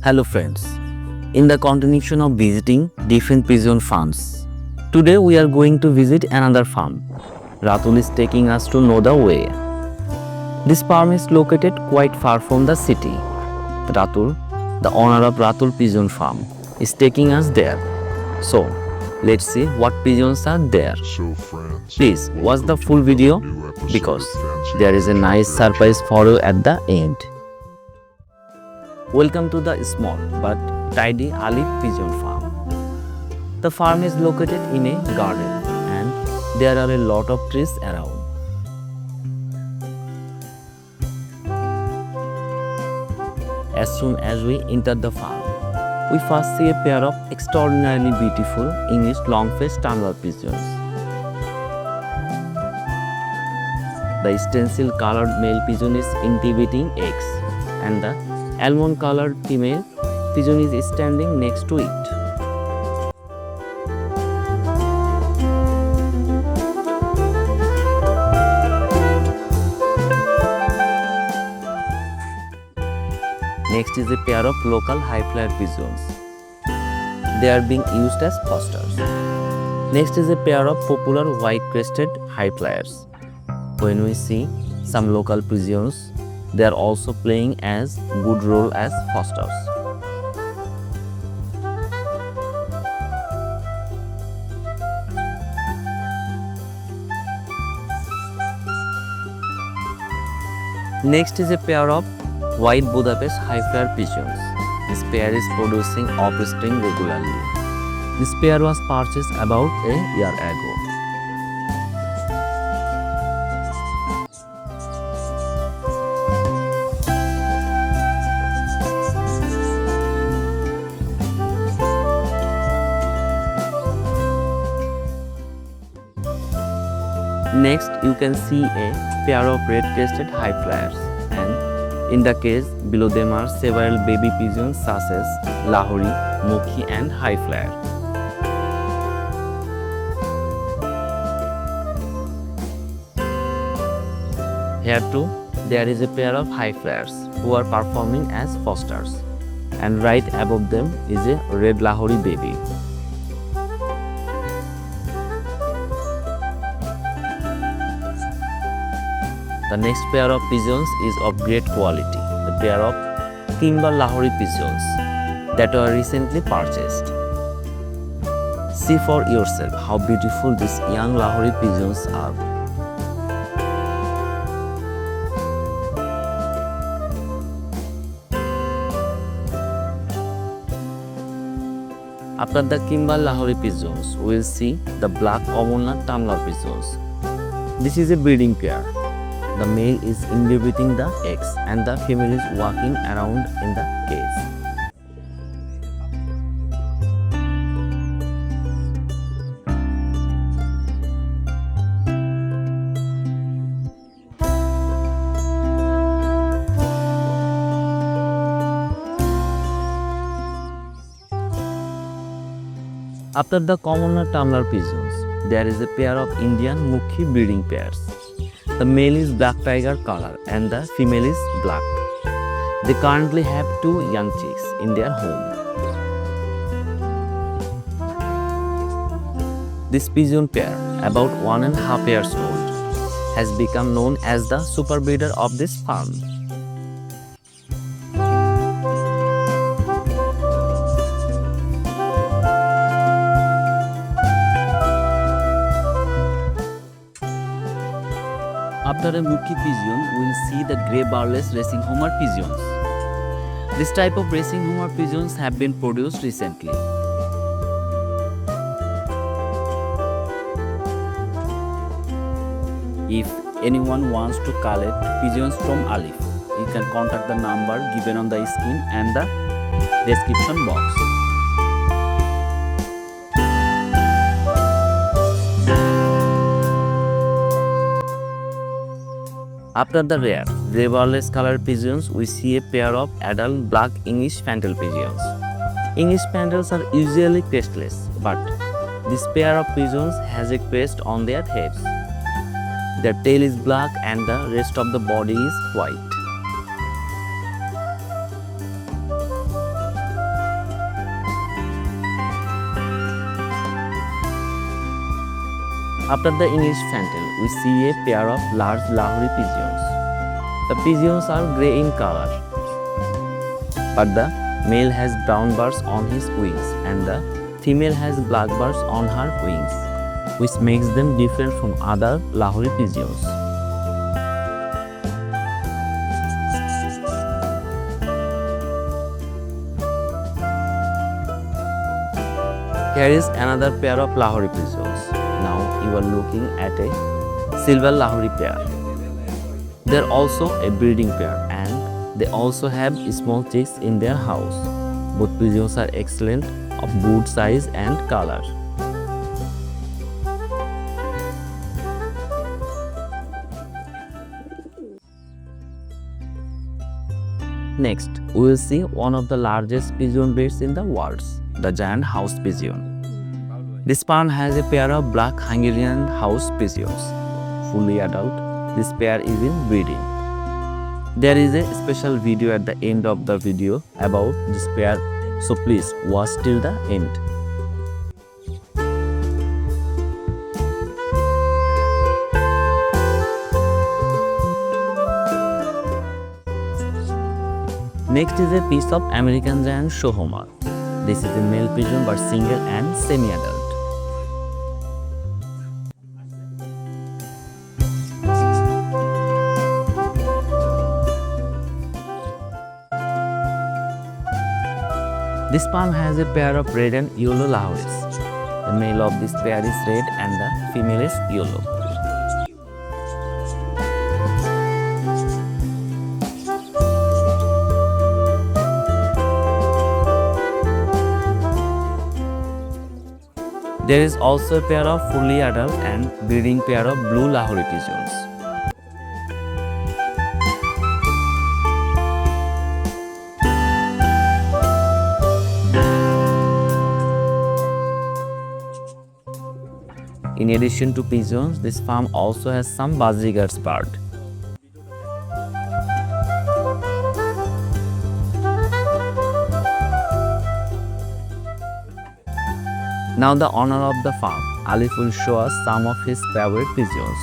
Hello friends, in the continuation of visiting different pigeon farms, today we are going to visit another farm. Ratul is taking us to know the way. This farm is located quite far from the city. Ratul, the owner of Ratul Pigeon Farm, is taking us there. So, let's see what pigeons are there. Please watch the full video because there is a nice surprise for you at the end. Welcome to the small but tidy Alif Pigeon Farm. The farm is located in a garden and there are a lot of trees around. As soon as we enter the farm, we first see a pair of extraordinarily beautiful English long-faced tumbler pigeons. The stencil-colored male pigeon is incubating eggs and the almond-colored female pigeon is standing next to it. Next is a pair of local high-flyer pigeons. They are being used as fosters. Next is a pair of popular white-crested high-flyers. When we see some local pigeons, they are also playing as good role as fosters. Next is a pair of white Budapest high-flyer pigeons. This pair is producing offspring regularly. This pair was purchased about a year ago. Next, you can see a pair of red-crested high-flyers, and in the case below them are several baby pigeons such as Lahori, Mukhi and high-flyer. Here too, there is a pair of high-flyers who are performing as fosters, and right above them is a red Lahori baby. The next pair of pigeons is of great quality, the pair of Kimber Lahori pigeons that were recently purchased. See for yourself how beautiful these young Lahori pigeons are. After the Kimber Lahori pigeons, we will see the black Amarnath tumbler pigeons. This is a breeding pair. The male is incubating the eggs and the female is walking around in the cage. After the common tumbler pigeons, there is a pair of Indian Mukhi breeding pairs. The male is black tiger color and the female is black. They currently have 2 young chicks in their home. This pigeon pair, about 1.5 years old, has become known as the super breeder of this farm. After a Mukhi pigeon, we will see the grey barless racing homer pigeons. This type of racing homer pigeons have been produced recently. If anyone wants to collect pigeons from Alif, you can contact the number given on the screen and the description box. After the rare grey barless colored pigeons, we see a pair of adult black English fantail pigeons. English fantals are usually crestless, but this pair of pigeons has a crest on their heads. Their tail is black and the rest of the body is white. After the English fantail, we see a pair of large Lahori pigeons. The pigeons are grey in color, but the male has brown bars on his wings and the female has black bars on her wings, which makes them different from other Lahori pigeons. Here is another pair of Lahori pigeons. Now you are looking at a silver Lahori pair. They are also a breeding pair and they also have small chicks in their house. Both pigeons are excellent, of good size and color. Next, we will see one of the largest pigeon breeds in the world, the giant house pigeon. This farm has a pair of black Hungarian house pigeons. Fully adult, this pair is in breeding. There is a special video at the end of the video about this pair, so please watch till the end. Next is a piece of American giant Shohomer. This is a male pigeon but single and semi-adult. This palm has a pair of red and yellow Lahoris. The male of this pair is red and the female is yellow. There is also a pair of fully adult and breeding pair of blue Lahori pigeons. In addition to pigeons, this farm also has some buzzard's bird. Now the owner of the farm, Alif, will show us some of his favorite pigeons.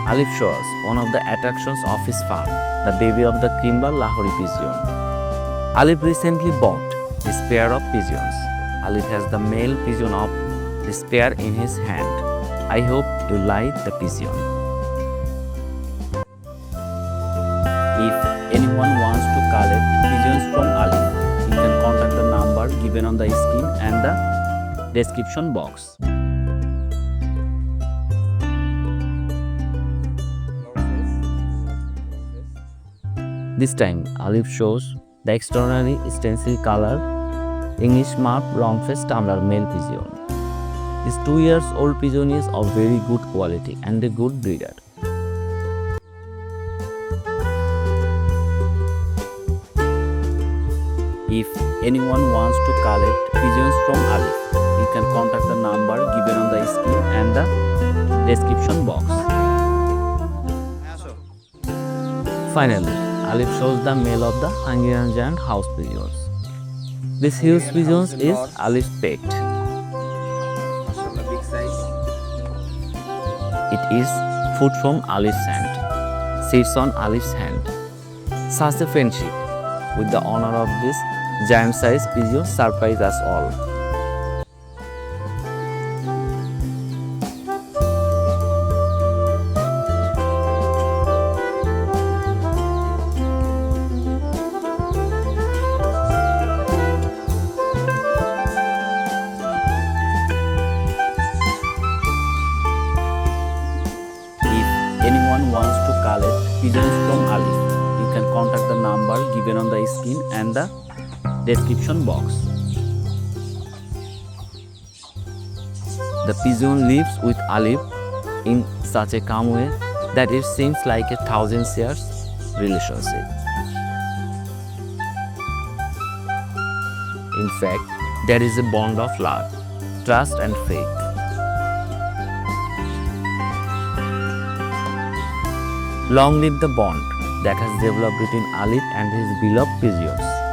Alif shows us one of the attractions of his farm, the baby of the Kimber Lahori pigeon. Alif recently bought this pair of pigeons. Alif has the male pigeon of this pair in his hand. I hope you like the pigeon. If anyone wants to collect pigeons from Alif, you can contact the number given on the screen and the description box. This time, Alif shows the extraordinary stencil color English mark round-faced tumbler male pigeon. This 2 years old pigeon is of very good quality and a good breeder. If anyone wants to collect pigeons from Alif, you can contact the number given on the screen and the description box. Finally, Alif shows the male of the Hungarian giant house pigeons. This huge pigeon is Alif's pet. It is food from Alif's hand, sits on Alif's hand. Such a friendship with the owner of this giant-sized pigeon surprised us all. Anyone wants to collect pigeons from Alif, you can contact the number given on the screen and the description box. The pigeon lives with Alif in such a calm way that it seems like a 1,000 years relationship. In fact, there is a bond of love, trust and faith. Long live the bond that has developed between Alif and his beloved pigeons.